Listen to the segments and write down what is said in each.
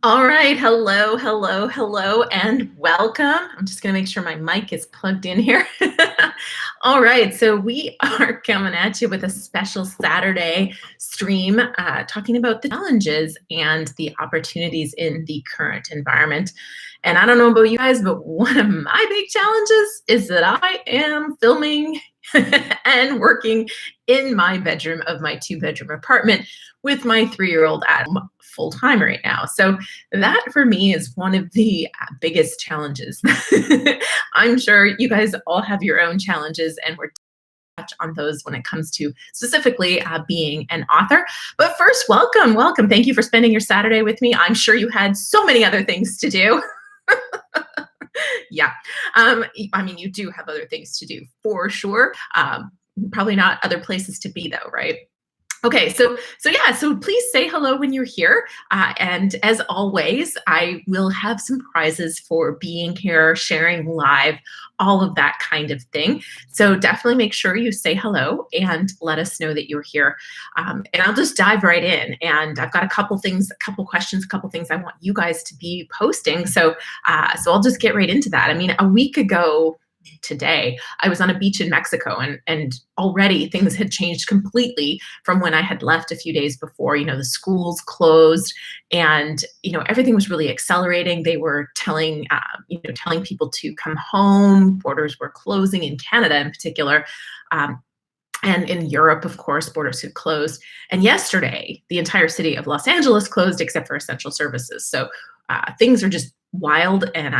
All right. Hello, hello, hello, and welcome. I'm just going to make sure my mic is plugged in here. All right. So we are coming at you with a special Saturday stream talking about the challenges and the opportunities in the current environment. And I don't know about you guys, but one of my big challenges is that I am filming and working in my bedroom of my 2-bedroom apartment with my 3-year-old at home full time right now. So that for me is one of the biggest challenges. I'm sure you guys all have your own challenges, and we're touch on those when it comes to specifically being an author. But first, welcome, welcome. Thank you for spending your Saturday with me. I'm sure you had so many other things to do. Yeah. I mean, you do have other things to do for sure. Probably not other places to be though, right? Okay, so please say hello when you're here. And as always, I will have some prizes for being here, sharing live, all of that kind of thing. So definitely make sure you say hello and let us know that you're here. And I'll just dive right in. And I've got a couple things, a couple questions, a couple things I want you guys to be posting. So I'll just get right into that. I mean, a week ago today, I was on a beach in Mexico, and already things had changed completely from when I had left a few days before. You know, the schools closed, and everything was really accelerating. They were telling people to come home. Borders were closing in Canada in particular. And in Europe, of course, borders had closed. And yesterday, the entire city of Los Angeles closed except for essential services. So things are just wild, and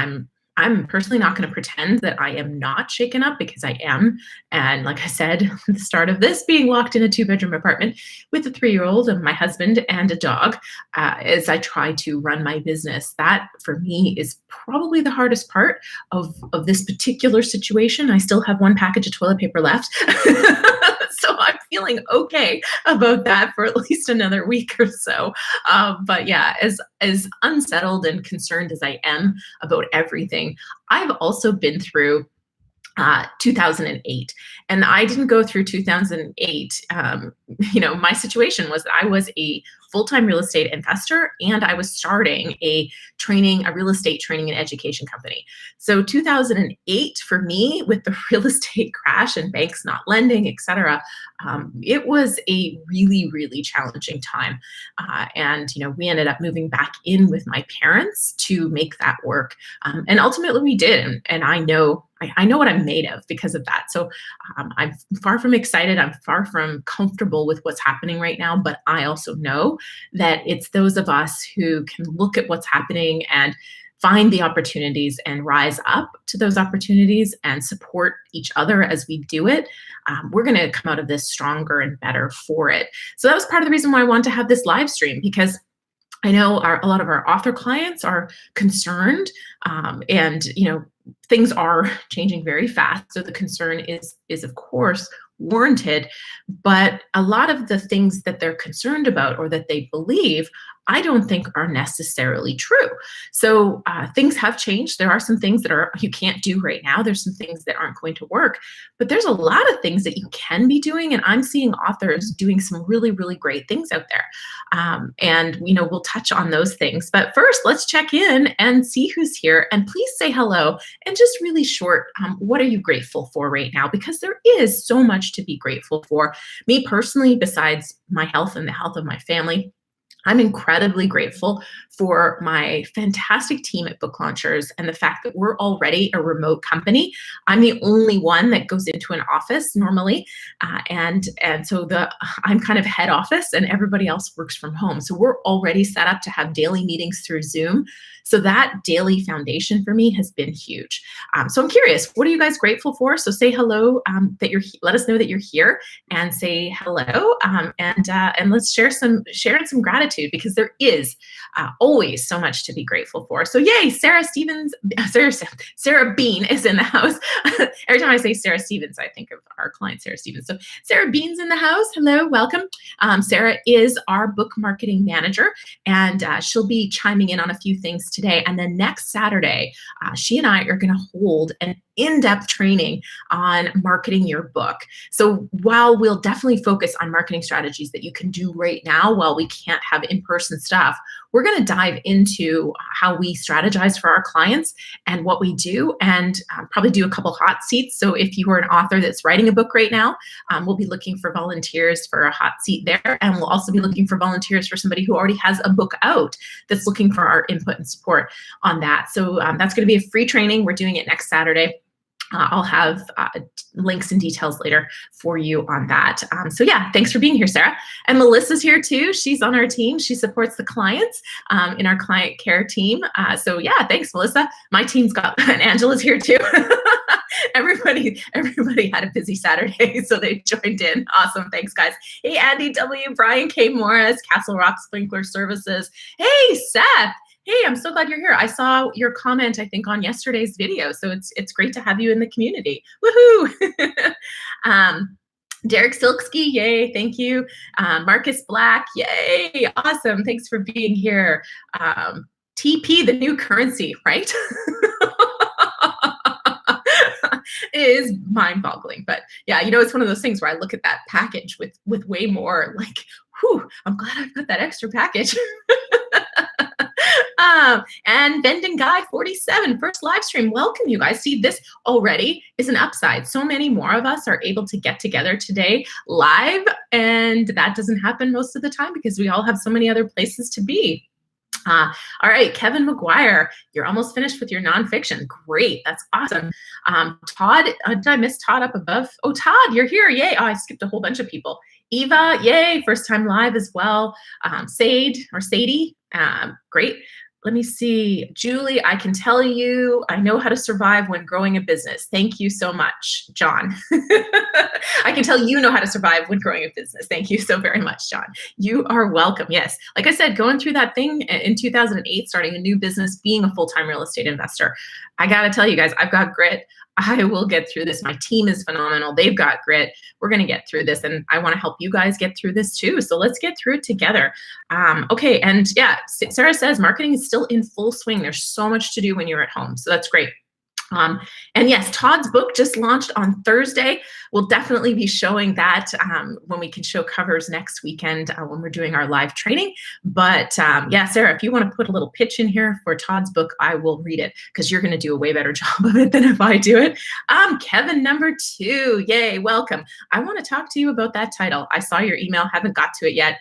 I'm personally not going to pretend that I am not shaken up, because I am. And like I said, the start of this, being locked in a 2-bedroom apartment with a 3-year-old and my husband and a dog, as I try to run my business, that for me is probably the hardest part of this particular situation. I still have one package of toilet paper left. So I'm feeling okay about that for at least another week or so. But yeah, as unsettled and concerned as I am about everything, I've also been through 2008, and I didn't go through 2008. My situation was that I was a full-time real estate investor, and I was starting a real estate training and education company. So 2008 for me, with the real estate crash and banks not lending, et cetera, it was a really, really challenging time. And we ended up moving back in with my parents to make that work. And ultimately we did. And I know what I'm made of because of that. So I'm far from excited. I'm far from comfortable with what's happening right now. But I also know that it's those of us who can look at what's happening and find the opportunities and rise up to those opportunities and support each other as we do it. We're going to come out of this stronger and better for it. So that was part of the reason why I wanted to have this live stream, because I know a lot of our author clients are concerned, and things are changing very fast. So the concern is of course warranted, but a lot of the things that they're concerned about or that they believe, I don't think are necessarily true. So things have changed. There are some things that you can't do right now. There's some things that aren't going to work, but there's a lot of things that you can be doing. And I'm seeing authors doing some really, really great things out there. And we'll touch on those things. But first, let's check in and see who's here. And please say hello, and just really short, what are you grateful for right now? Because there is so much to be grateful for. Me personally, besides my health and the health of my family, I'm incredibly grateful for my fantastic team at Book Launchers and the fact that we're already a remote company. I'm the only one that goes into an office normally, and so I'm kind of head office, and everybody else works from home. So we're already set up to have daily meetings through Zoom. So that daily foundation for me has been huge. So I'm curious, what are you guys grateful for? So say hello, let us know that you're here, and say hello, and let's share some gratitude, because there is always so much to be grateful for. So yay, Sarah Bean is in the house. Every time I say Sarah Stevens, I think of our client, Sarah Stevens. So Sarah Bean's in the house. Hello, welcome. Sarah is our book marketing manager, and she'll be chiming in on a few things today. And then next Saturday, she and I are going to hold an in-depth training on marketing your book. So while we'll definitely focus on marketing strategies that you can do right now while we can't have in-person stuff, we're going to dive into how we strategize for our clients and what we do, and probably do a couple hot seats. So if you are an author that's writing a book right now, we'll be looking for volunteers for a hot seat there. And we'll also be looking for volunteers for somebody who already has a book out that's looking for our input and support on that. So that's going to be a free training. We're doing it next Saturday. I'll have links and details later for you on that. So yeah, thanks for being here, Sarah. And Melissa's here too. She's on our team. She supports the clients in our client care team. So yeah, thanks, Melissa. My team's got, and Angela's here too. Everybody had a busy Saturday, so they joined in. Awesome, thanks guys. Hey, Andy W, Brian K. Morris, Castle Rock Sprinkler Services. Hey, Seth. Hey, I'm so glad you're here. I saw your comment, I think, on yesterday's video. So it's great to have you in the community. Woohoo! Derek Silksky, yay, thank you. Marcus Black, yay, awesome. Thanks for being here. TP, the new currency, right? It is mind-boggling, but yeah, you know, it's one of those things where I look at that package with way more like, whew, I'm glad I've got that extra package. And Bending Guy 47, first live stream. Welcome, you guys. See, this already is an upside. So many more of us are able to get together today live, and that doesn't happen most of the time because we all have so many other places to be. All right, Kevin McGuire, you're almost finished with your nonfiction. Great, that's awesome. Todd, did I miss Todd up above? Oh, Todd, you're here, yay. Oh, I skipped a whole bunch of people. Eva, yay, first time live as well. Sadie, great. Let me see. Julie, I can tell you, I know how to survive when growing a business. Thank you so much, John. I can tell you know how to survive when growing a business. Thank you so very much, John. You are welcome. Yes. Like I said, going through that thing in 2008, starting a new business, being a full-time real estate investor, I got to tell you guys, I've got grit. I will get through this. My team is phenomenal. They've got grit. We're going to get through this. And I want to help you guys get through this too. So let's get through it together. Okay. And yeah, Sarah says marketing is still in full swing. There's so much to do when you're at home. So that's great. And yes, Todd's book just launched on Thursday. We'll definitely be showing that when we can show covers next weekend when we're doing our live training. But yeah, Sarah, if you want to put a little pitch in here for Todd's book, I will read it because you're going to do a way better job of it than if I do it. Kevin number 2, yay, welcome. I want to talk to you about that title. I saw your email, haven't got to it yet.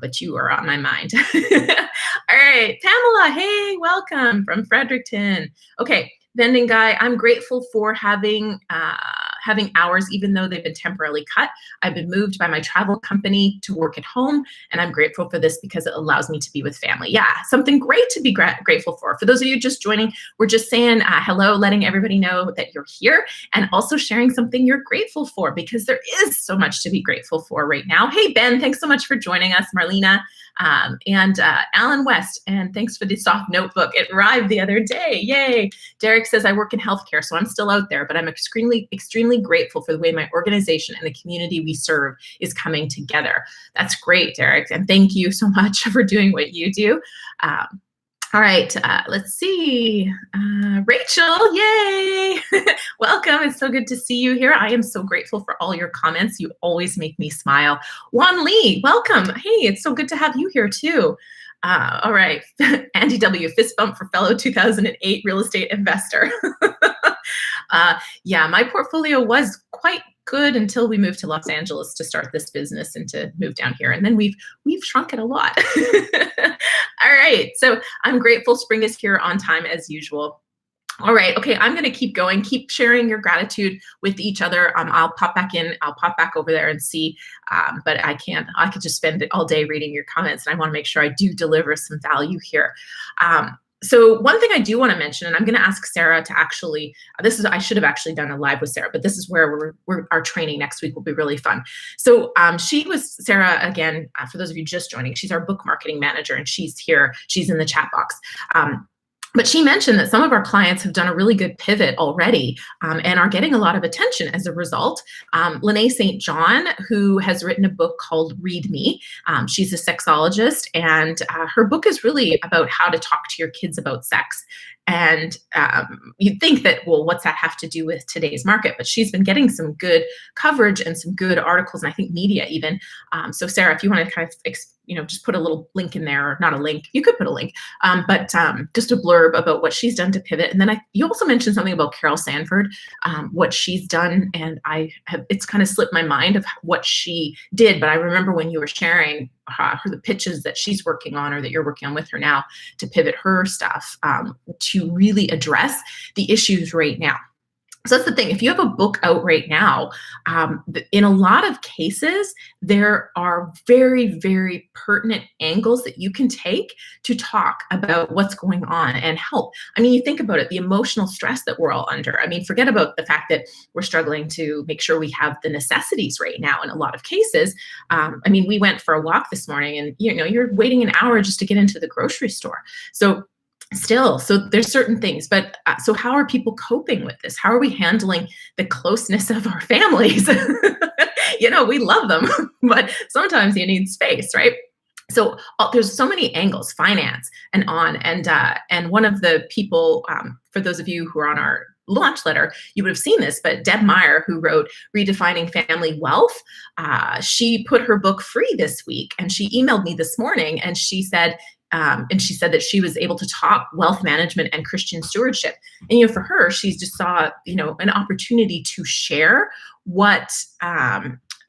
But you are on my mind. All right, Pamela, hey, welcome from Fredericton. Okay. Vending Guy, I'm grateful for having hours, even though they've been temporarily cut. I've been moved by my travel company to work at home, and I'm grateful for this because it allows me to be with family. Yeah, something great to be grateful for. For those of you just joining, we're just saying hello, letting everybody know that you're here, and also sharing something you're grateful for because there is so much to be grateful for right now. Hey, Ben, thanks so much for joining us. Marlena, and Alan West, and thanks for the soft notebook. It arrived the other day. Yay. Derek says, I work in healthcare, so I'm still out there, but I'm extremely grateful for the way my organization and the community we serve is coming together. That's great, Derek, and thank you so much for doing what you do. All right, let's see. Rachel, yay! Welcome, it's so good to see you here. I am so grateful for all your comments. You always make me smile. Juan Lee, welcome. Hey, it's so good to have you here too. All right, Andy W, fist bump for fellow 2008 real estate investor. Yeah, my portfolio was quite good until we moved to Los Angeles to start this business and to move down here. And then we've shrunk it a lot. All right, so I'm grateful spring is here on time as usual. All right, okay, I'm gonna keep going. Keep sharing your gratitude with each other. I'll pop back in, I'll pop back over there and see, but I could just spend all day reading your comments, and I wanna make sure I do deliver some value here. So one thing I do want to mention, and I'm going to ask Sarah to actually, I should have actually done a live with Sarah, but this is where our training next week will be really fun. So Sarah, again, for those of you just joining, she's our book marketing manager, and she's here, she's in the chat box. But she mentioned that some of our clients have done a really good pivot already and are getting a lot of attention as a result. Lene St. John, who has written a book called Read Me, she's a sexologist, and her book is really about how to talk to your kids about sex. And you'd think that, well, what's that have to do with today's market? But she's been getting some good coverage and some good articles, and I think media even. So Sarah, if you want to kind of just put a little link in there, or not a link, you could put a link, but just a blurb about what she's done to pivot. And then you also mentioned something about Carol Sanford, what she's done, and it's kind of slipped my mind of what she did, but I remember when you were sharing the pitches that she's working on, or that you're working on with her now, to pivot her stuff to really address the issues right now. So that's the thing. If you have a book out right now, in a lot of cases, there are very, very pertinent angles that you can take to talk about what's going on and help. I mean, you think about it, the emotional stress that we're all under. I mean, forget about the fact that we're struggling to make sure we have the necessities right now in a lot of cases. I mean, we went for a walk this morning, and you're waiting an hour just to get into the grocery store. So there's certain things, but so how are people coping with this? How are we handling the closeness of our families? We love them, but sometimes you need space, right? So there's so many angles, finance and one of the people, for those of you who are on our launch letter, you would have seen this, but Deb Meyer, who wrote Redefining Family Wealth, she put her book free this week, and she emailed me this morning, and she said that she was able to talk wealth management and Christian stewardship. And, for her, she just saw, an opportunity to share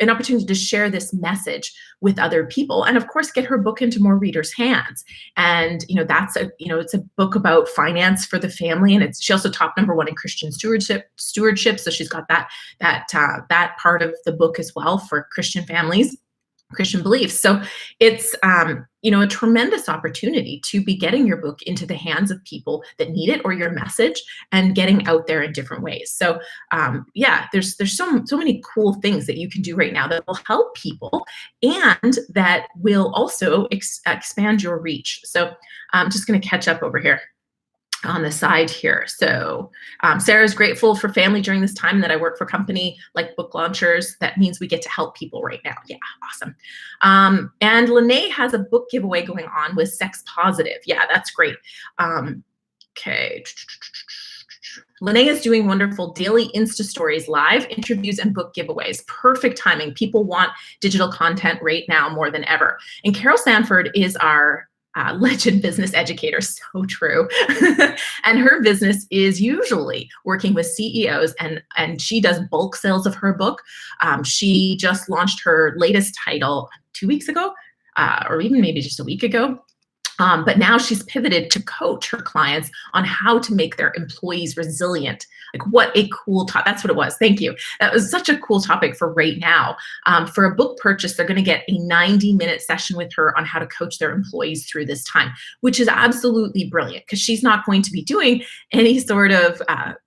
an opportunity to share this message with other people, and of course, get her book into more readers' hands. And, that's it's a book about finance for the family. And she also top #1 in Christian stewardship. So she's got that part of the book as well for Christian families, Christian beliefs. So it's, a tremendous opportunity to be getting your book into the hands of people that need it, or your message, and getting out there in different ways. So there's so many cool things that you can do right now that will help people, and that will also expand your reach. So I'm just going to catch up over here on the side here. So Sarah's grateful for family during this time, that I work for a company like Book Launchers. That means we get to help people right now. Yeah, awesome. And Lene has a book giveaway going on with Sex Positive. Yeah, that's great. Okay. Lene is doing wonderful daily Insta stories, live interviews, and book giveaways. Perfect timing. People want digital content right now more than ever. And Carol Sanford is our legend business educator. So true. And her business is usually working with CEOs, and she does bulk sales of her book. She just launched her latest title 2 weeks ago, or even maybe just a week ago. But now she's pivoted to coach her clients on how to make their employees resilient. Like, what a cool topic. That's what it was. Thank you. That was such a cool topic for right now. For a book purchase, they're going to get a 90-minute session with her on how to coach their employees through this time, which is absolutely brilliant, because she's not going to be doing any sort of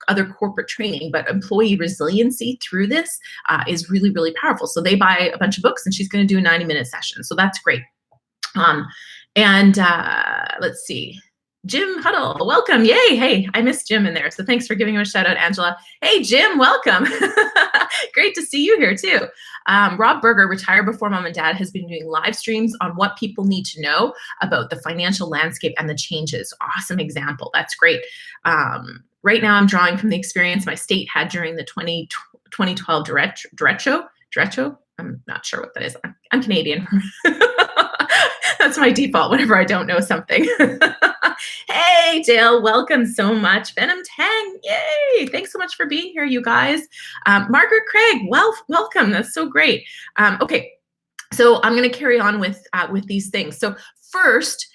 other corporate training, but employee resiliency through this is really, really powerful. So they buy a bunch of books, and she's going to do a 90-minute session. So that's great. And let's see, Jim Huddle, welcome. Yay. Hey, I missed Jim in there. So thanks for giving him a shout out, Angela. Hey, Jim, welcome. Great to see you here too. Rob Berger, retired before mom and dad, has been doing live streams on what people need to know about the financial landscape and the changes. Awesome example. That's great. Right now I'm drawing from the experience my state had during the 2012 derecho. I'm not sure what that is. I'm Canadian. That's my default whenever I don't know something. Hey, Dale, welcome so much. Venom Tang, yay. Thanks so much for being here, you guys. Margaret Craig, welcome. That's so great. Okay, so I'm going to carry on with these things. So first,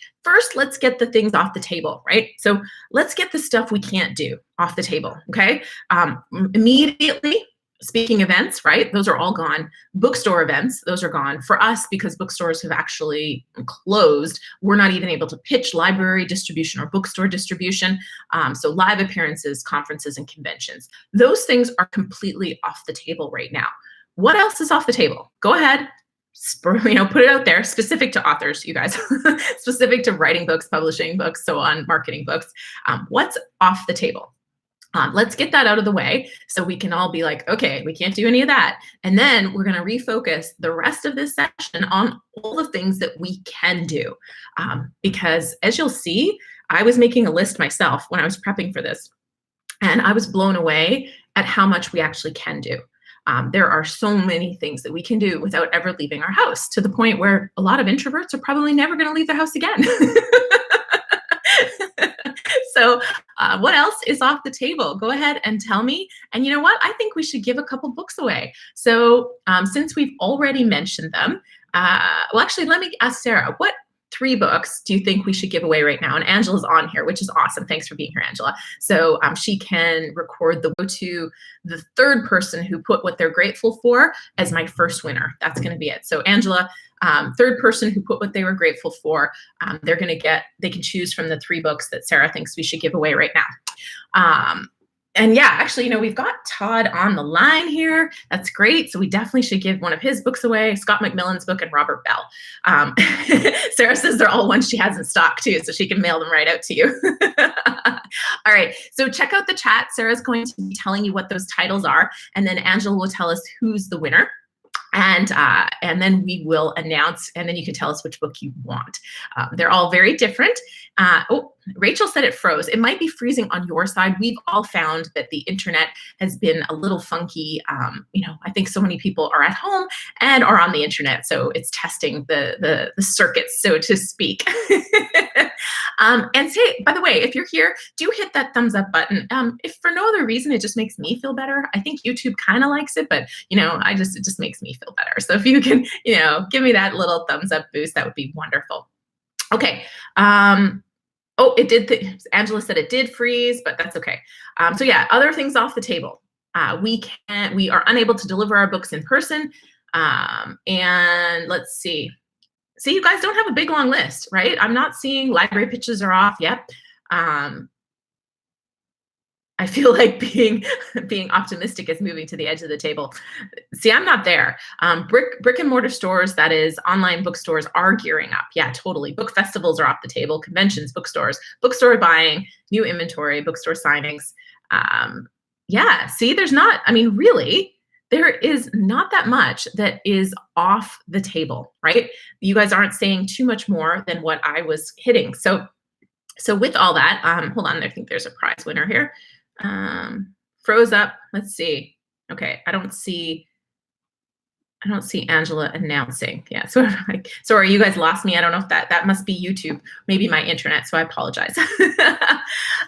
let's get the things off the table, right? So let's get the stuff we can't do off the table, okay? Immediately, speaking events, right? Those are all gone. Bookstore events, those are gone. For us, because bookstores have actually closed, we're not even able to pitch library distribution or bookstore distribution. So live appearances, conferences, and conventions. Those things are completely off the table right now. What else is off the table? Go ahead. Put it out there, specific to authors, you guys, specific to writing books, publishing books, so on, marketing books. What's off the table? Let's get that out of the way so we can all be like, okay, we can't do any of that. And then we're going to refocus the rest of this session on all the things that we can do. Because as you'll see, I was making a list myself when I was prepping for this, and I was blown away at how much we actually can do. There are so many things that we can do without ever leaving our house, to the point where a lot of introverts are probably never going to leave their house again. So what else is off the table? Go ahead and tell me. And you know what? I think we should give a couple books away. So since we've already mentioned them, well, actually, let me ask Sarah, what 3 books do you think we should give away right now? And Angela's on here, which is awesome. Thanks for being here, Angela. So she can record the go to the third person who put what they're grateful for as my first winner. That's going to be it. So Angela, third person who put what they were grateful for, they can choose from the 3 books that Sarah thinks we should give away right now. And yeah, actually, you know, we've got Todd on the line here. That's great. So we definitely should give one of his books away, Scott McMillan's book and Robert Bell. Sarah says they're all ones she has in stock too, so she can mail them right out to you. All right, so check out the chat. Sarah's going to be telling you what those titles are, and then Angela will tell us who's the winner. And then we will announce, and then you can tell us which book you want. They're all very different. Oh, Rachel said it froze. It might be freezing on your side. We've all found that the internet has been a little funky. You know, I think so many people are at home and are on the internet, so it's testing the circuits, so to speak. And say, by the way, if you're here, do hit that thumbs up button. If for no other reason, it just makes me feel better. I think YouTube kind of likes it, but you know, it just makes me feel better. So if you can, you know, give me that little thumbs up boost, that would be wonderful. Okay. Oh, it did. Angela said it did freeze, but that's okay. So yeah, other things off the table. We are unable to deliver our books in person. And let's see. See, you guys don't have a big long list, right? I'm not seeing library pitches are off yet. I feel like being optimistic is moving to the edge of the table. See, I'm not there. Brick and mortar stores, that is online bookstores, are gearing up. Yeah, totally. Book festivals are off the table, conventions, bookstore buying, new inventory, bookstore signings. Yeah, see, there's not, I mean, really, there is not that much that is off the table, right? You guys aren't saying too much more than what I was hitting. So with all that, hold on, I think there's a prize winner here. Froze up. Let's see. Okay, I don't see Angela announcing. Yeah, so like, sorry, you guys lost me. I don't know if that must be YouTube, maybe my internet, so I apologize.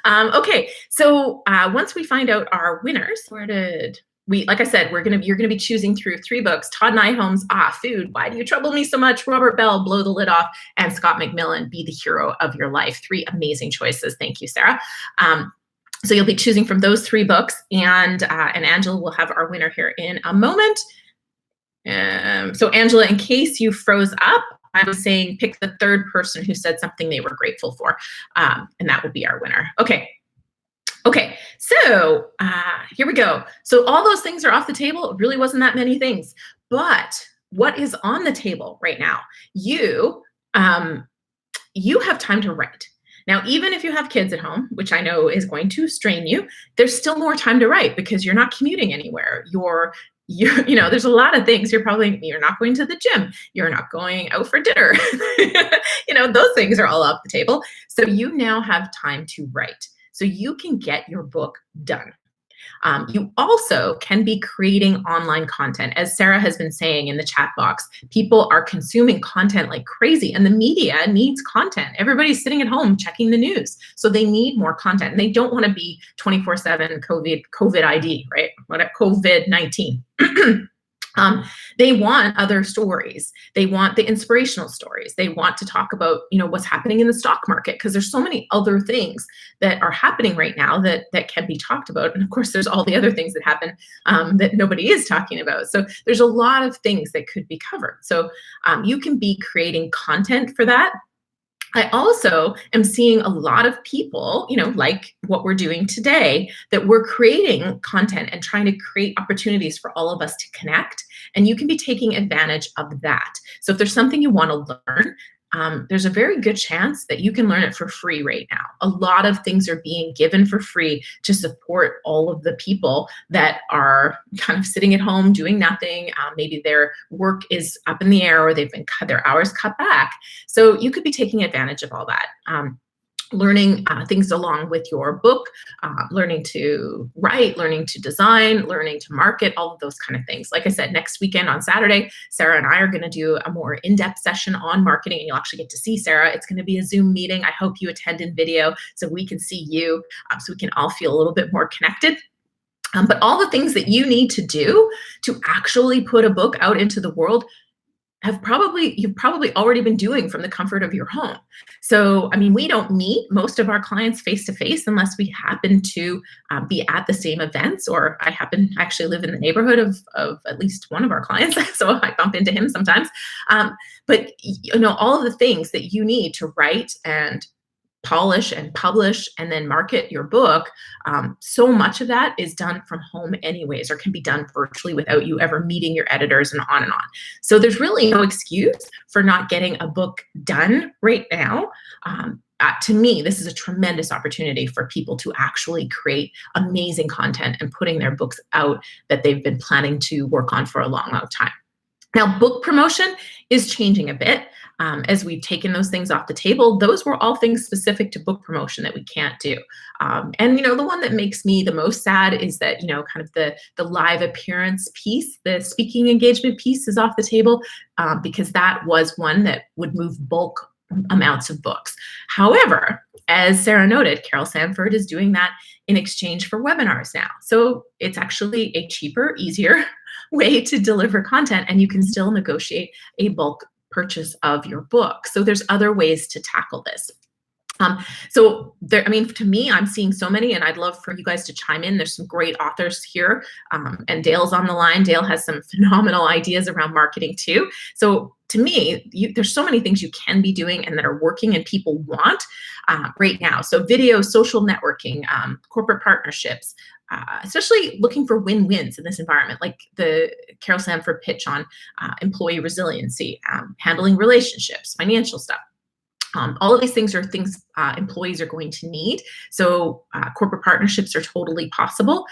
Okay, so once we find out our winners, like I said, you're gonna be choosing through 3 books: Todd Nyholm's Food, Why Do You Trouble Me So Much, Robert Bell, Blow the Lid Off, and Scott McMillan, Be the Hero of Your Life. 3 amazing choices. Thank you, Sarah. So you'll be choosing from those 3 books, and Angela will have our winner here in a moment. So Angela, in case you froze up, I was saying pick the third person who said something they were grateful for, and that will be our winner. Okay, so here we go. So all those things are off the table. It really wasn't that many things, but what is on the table right now? You have time to write. Now, even if you have kids at home, which I know is going to strain you, there's still more time to write because you're not commuting anywhere. You know, there's a lot of things. You're not going to the gym. You're not going out for dinner. You know, those things are all off the table. So you now have time to write. So you can get your book done. You also can be creating online content. As Sarah has been saying in the chat box, people are consuming content like crazy, and the media needs content. Everybody's sitting at home checking the news, so they need more content. And they don't want to be 24/7 COVID ID, right? COVID-19. They want other stories. They want the inspirational stories. They want to talk about, you know, what's happening in the stock market, because there's so many other things that are happening right now that can be talked about. And of course, there's all the other things that happen that nobody is talking about. So there's a lot of things that could be covered. So you can be creating content for that. I also am seeing a lot of people, you know, like what we're doing today, that we're creating content and trying to create opportunities for all of us to connect. And you can be taking advantage of that. So if there's something you want to learn, there's a very good chance that you can learn it for free right now. A lot of things are being given for free to support all of the people that are kind of sitting at home doing nothing. Maybe their work is up in the air, or they've been their hours cut back. So you could be taking advantage of all that. learning things along with your book, learning to write, learning to design, learning to market, all of those kind of things. Like I said, next weekend on Saturday, Sarah and I are going to do a more in-depth session on marketing, and you'll actually get to see Sarah. It's going to be a Zoom meeting. I hope you attend in video so we can see you, so we can all feel a little bit more connected. But all the things that you need to do to actually put a book out into the world you've probably already been doing from the comfort of your home. So, I mean, we don't meet most of our clients face to face unless we happen to be at the same events, or I actually live in the neighborhood of at least one of our clients, so I bump into him sometimes. But all of the things that you need to write and polish and publish and then market your book, so much of that is done from home anyways, or can be done virtually without you ever meeting your editors and on and on. So there's really no excuse for not getting a book done right now. To me, this is a tremendous opportunity for people to actually create amazing content and putting their books out that they've been planning to work on for a long, long time. Now, book promotion is changing a bit. As we've taken those things off the table. Those were all things specific to book promotion that we can't do. And the one that makes me the most sad is that, kind of the live appearance piece, the speaking engagement piece is off the table, because that was one that would move bulk amounts of books. However, as Sarah noted, Carol Sanford is doing that in exchange for webinars now. So it's actually a cheaper, easier way to deliver content, and you can still negotiate a bulk purchase of your book. So there's other ways to tackle this. To me, I'm seeing so many, and I'd love for you guys to chime in. There's some great authors here, and Dale's on the line. Dale has some phenomenal ideas around marketing too. So to me, there's so many things you can be doing and that are working and people want right now. So video, social networking, corporate partnerships, especially looking for win-wins in this environment, like the Carol Sanford pitch on employee resiliency, handling relationships, financial stuff. All of these things are things employees are going to need. So corporate partnerships are totally possible.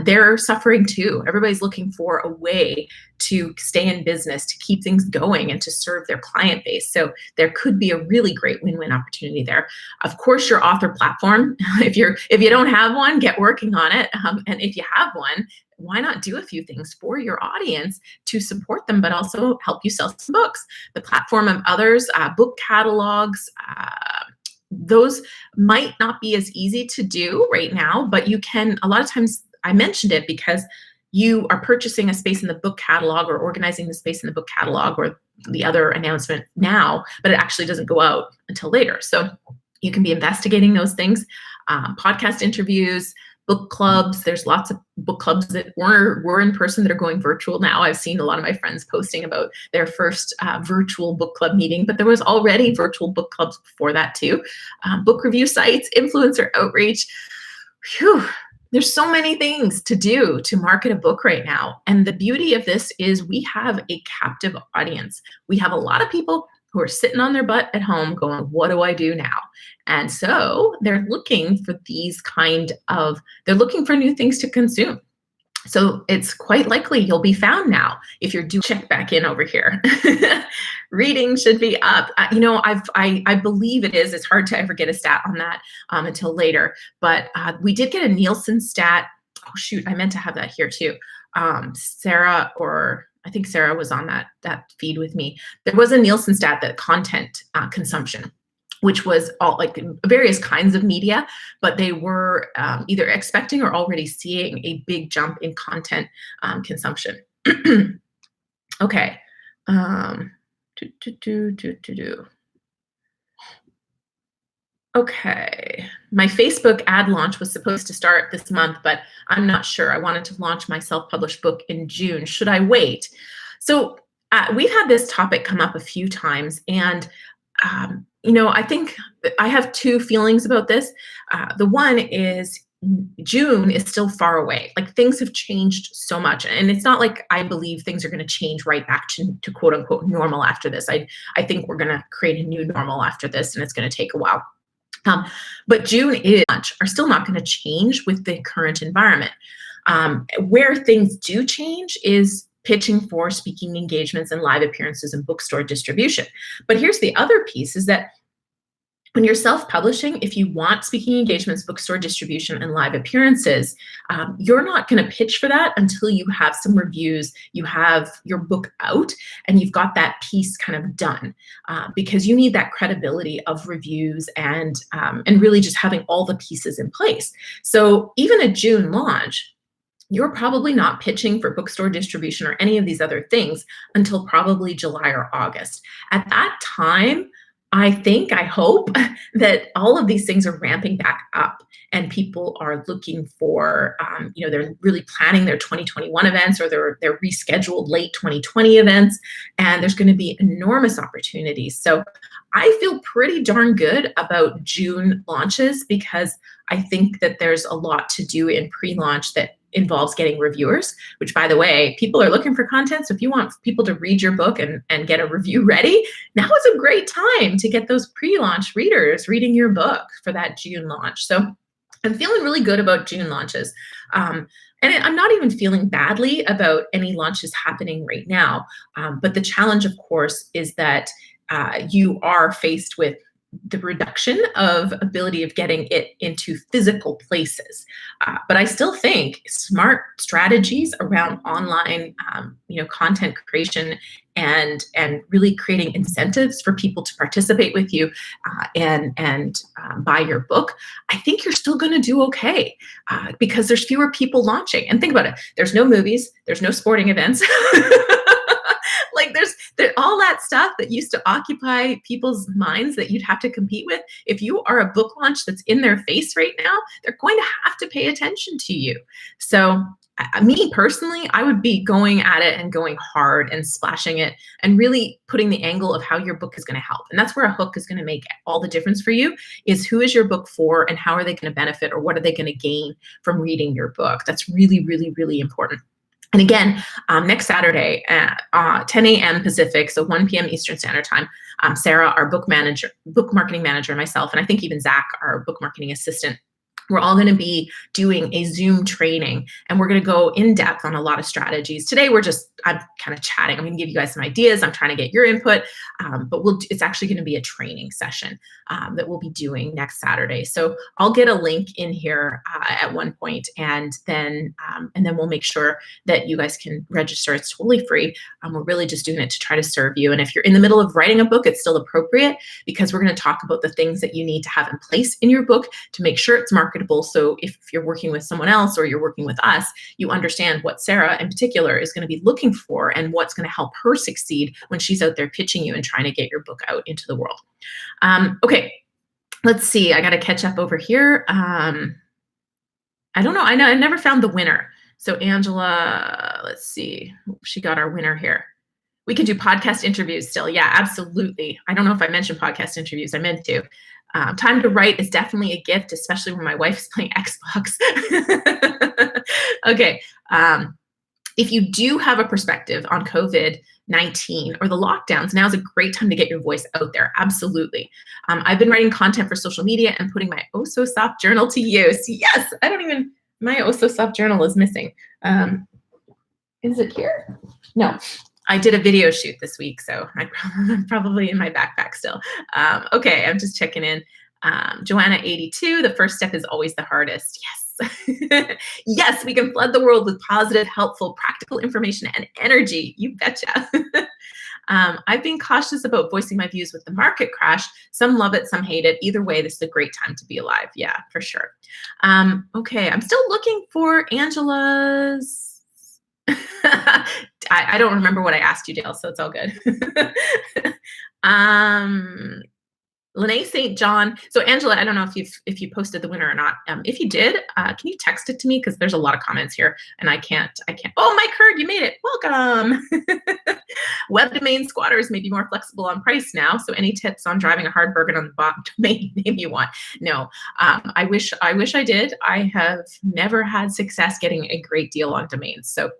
They're suffering too. Everybody's looking for a way to stay in business, to keep things going, and to serve their client base. So there could be a really great win-win opportunity there. Of course, your author platform, if you don't have one, get working on it. And if you have one, why not do a few things for your audience to support them, but also help you sell some books? The platform of others, book catalogs, those might not be as easy to do right now, but you can, a lot of times I mentioned it because you are purchasing a space in the book catalog or organizing the space in the book catalog or the other announcement now, but it actually doesn't go out until later. So you can be investigating those things, podcast interviews, book clubs. There's lots of book clubs that were in person that are going virtual now. I've seen a lot of my friends posting about their first virtual book club meeting, but there was already virtual book clubs before that too. Book review sites, influencer outreach. Whew. There's so many things to do to market a book right now. And the beauty of this is we have a captive audience. We have a lot of people who are sitting on their butt at home going, what do I do now? And so they're looking for they're looking for new things to consume. So it's quite likely you'll be found now if you're check back in over here. Reading should be up. I believe it is. It's hard to ever get a stat on that until later. But we did get a Nielsen stat. Oh shoot, I meant to have that here too. Sarah, or I think Sarah was on that feed with me. There was a Nielsen stat that content consumption, which was all like various kinds of media, but they were either expecting or already seeing a big jump in content consumption. Okay. Okay. My Facebook ad launch was supposed to start this month, but I'm not sure. I wanted to launch my self-published book in June. Should I wait? So we've had this topic come up a few times, and I think I have two feelings about this. The one is June is still far away. Like, things have changed so much, and it's not like I believe things are going to change right back to quote unquote normal after this. I think we're going to create a new normal after this, and it's going to take a while. But June are still not going to change with the current environment. Where things do change is pitching for speaking engagements and live appearances and bookstore distribution. But here's the other piece, is that when you're self-publishing, if you want speaking engagements, bookstore distribution, and live appearances, you're not going to pitch for that until you have some reviews, you have your book out, and you've got that piece kind of done, because you need that credibility of reviews and really just having all the pieces in place. So even a June launch, you're probably not pitching for bookstore distribution or any of these other things until probably July or August. At that time, I hope that all of these things are ramping back up and people are looking for, they're really planning their 2021 events or their rescheduled late 2020 events, and there's going to be enormous opportunities. So I feel pretty darn good about June launches because I think that there's a lot to do in pre-launch that involves getting reviewers, which, by the way, people are looking for content. So if you want people to read your book and get a review ready, now is a great time to get those pre-launch readers reading your book for that June launch. So I'm feeling really good about June launches. And I'm not even feeling badly about any launches happening right now. But the challenge, of course, is that you are faced with the reduction of ability of getting it into physical places. But I still think smart strategies around online, content creation and really creating incentives for people to participate with you and buy your book, I think you're still going to do okay because there's fewer people launching. And think about it. There's no movies. There's no sporting events. Like there's all that stuff that used to occupy people's minds that you'd have to compete with. If you are a book launch that's in their face right now, they're going to have to pay attention to you. So me personally, I would be going at it and going hard and splashing it and really putting the angle of how your book is going to help. And that's where a hook is going to make all the difference for you, is who is your book for and how are they going to benefit or what are they going to gain from reading your book? That's really, really, really important. And again, next Saturday at 10 a.m. Pacific, so 1 p.m. Eastern Standard Time, Sarah, our book marketing manager, and myself, and I think even Zach, our book marketing assistant, we're all going to be doing a Zoom training, and we're going to go in depth on a lot of strategies. Today, I'm kind of chatting. I'm going to give you guys some ideas. I'm trying to get your input, but it's actually going to be a training session that we'll be doing next Saturday. So I'll get a link in here at one point, and then we'll make sure that you guys can register. It's totally free. We're really just doing it to try to serve you. And if you're in the middle of writing a book, it's still appropriate because we're going to talk about the things that you need to have in place in your book to make sure it's marketable. So if you're working with someone else or you're working with us, you understand what Sarah in particular is going to be looking for and what's going to help her succeed when she's out there pitching you and trying to get your book out into the world. Okay, let's see. I got to catch up over here. I don't know. I never found the winner. So Angela, let's see. She got our winner here. We could do podcast interviews still. Yeah, absolutely. I don't know if I mentioned podcast interviews. I meant to. Time to write is definitely a gift, especially when my wife's playing Xbox. Okay. If you do have a perspective on COVID-19 or the lockdowns, now is a great time to get your voice out there. Absolutely. I've been writing content for social media and putting my Oh So Soft journal to use. Yes, my Oh So Soft journal is missing. Is it here? No. I did a video shoot this week, so I'm probably in my backpack still. Okay, I'm just checking in. Joanna 82, the first step is always the hardest. Yes. Yes, we can flood the world with positive, helpful, practical information and energy. You betcha. I've been cautious about voicing my views with the market crash. Some love it, some hate it. Either way, this is a great time to be alive. Yeah, for sure. Okay, I'm still looking for Angela's. I don't remember what I asked you, Dale, so it's all good. Lene St. John. So Angela, I don't know if you posted the winner or not. If you did, can you text it to me? Because there's a lot of comments here and I can't. Oh, Mike Hurd, you made it. Welcome. Web domain squatters may be more flexible on price now. So any tips on driving a hard bargain on the bot domain name you want? No, I wish I did. I have never had success getting a great deal on domains. So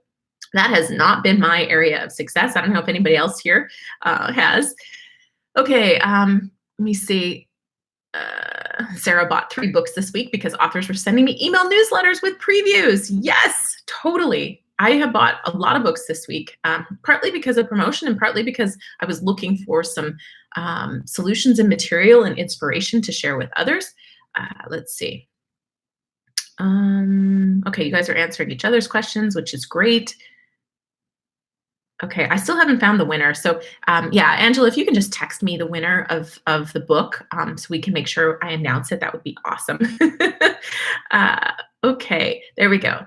that has not been my area of success. I don't know if anybody else here has. Okay, let me see. Sarah bought 3 books this week because authors were sending me email newsletters with previews. Yes, totally. I have bought a lot of books this week, partly because of promotion and partly because I was looking for some solutions and material and inspiration to share with others. Let's see. Okay, you guys are answering each other's questions, which is great. Okay, I still haven't found the winner. So yeah, Angela, if you can just text me the winner of the book so we can make sure I announce it, that would be awesome. Okay, there we go.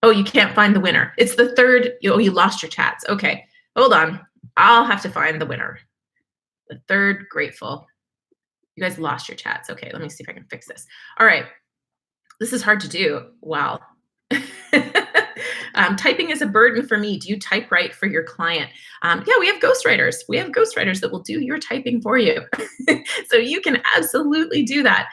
Oh, you can't find the winner. It's the third. Oh, you lost your chats. Okay, hold on. I'll have to find the winner. The third grateful. You guys lost your chats. Okay, let me see if I can fix this. All right. This is hard to do. Wow. Typing is a burden for me. Do you type right for your client? Yeah, we have ghostwriters. We have ghostwriters that will do your typing for you. So you can absolutely do that.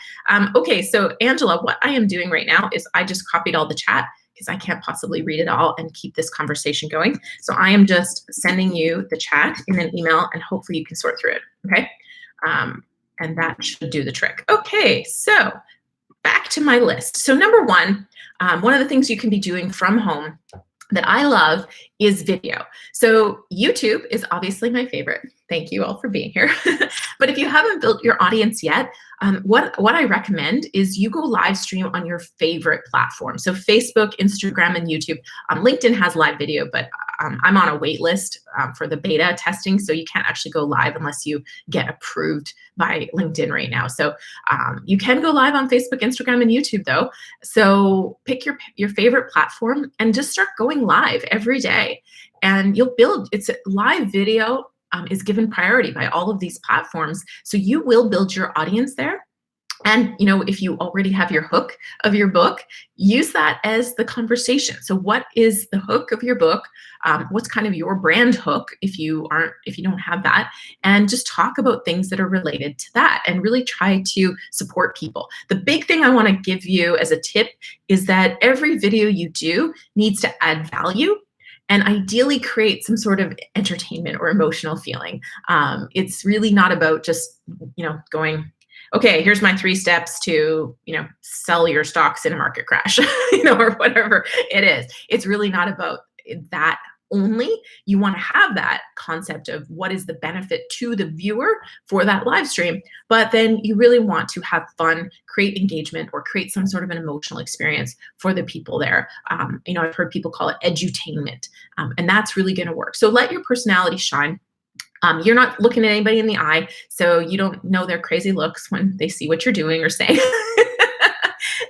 Okay, so Angela, what I am doing right now is I just copied all the chat because I can't possibly read it all and keep this conversation going. So I am just sending you the chat in an email and hopefully you can sort through it, okay? And that should do the trick. Okay, so back to my list. So number one of the things you can be doing from home that I love is video. So YouTube is obviously my favorite. Thank you all for being here. But if you haven't built your audience yet, what I recommend is you go live stream on your favorite platform. So Facebook, Instagram, and YouTube. LinkedIn has live video, but I'm on a wait list for the beta testing, so you can't actually go live unless you get approved by LinkedIn right now. So you can go live on Facebook, Instagram, and YouTube though. So pick your favorite platform and just start going live every day. And you'll build, it's a live video is given priority by all of these platforms. So you will build your audience there. And if you already have your hook of your book, use that as the conversation. So what is the hook of your book? What's kind of your brand hook if you don't have that? And just talk about things that are related to that and really try to support people. The big thing I want to give you as a tip is that every video you do needs to add value and ideally create some sort of entertainment or emotional feeling. It's really not about just, going, okay, here's my 3 steps to, sell your stocks in a market crash, or whatever it is. It's really not about that only. You want to have that concept of what is the benefit to the viewer for that live stream, but then you really want to have fun, create engagement, or create some sort of an emotional experience for the people there. I've heard people call it edutainment, and that's really going to work. So let your personality shine. You're not looking at anybody in the eye, so you don't know their crazy looks when they see what you're doing or saying.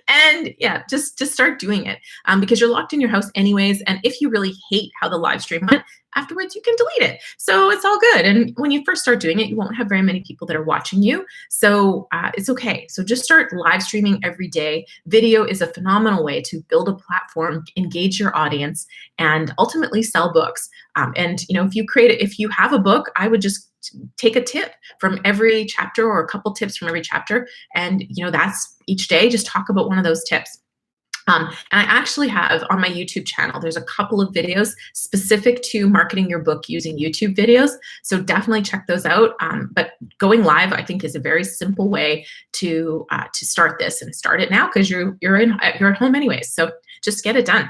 And yeah, just start doing it because you're locked in your house anyways. And if you really hate how the live stream went, afterwards you can delete it. So it's all good. And when you first start doing it, you won't have very many people that are watching you. So it's okay. So just start live streaming every day. Video is a phenomenal way to build a platform, engage your audience, and ultimately sell books. And if you have a book, I would just take a tip from every chapter or a couple tips from every chapter. And that's each day, just talk about one of those tips. And I actually have on my YouTube channel, there's a couple of videos specific to marketing your book using YouTube videos. So definitely check those out. But going live, I think, is a very simple way to start this, and start it now because you're at home anyways. So just get it done.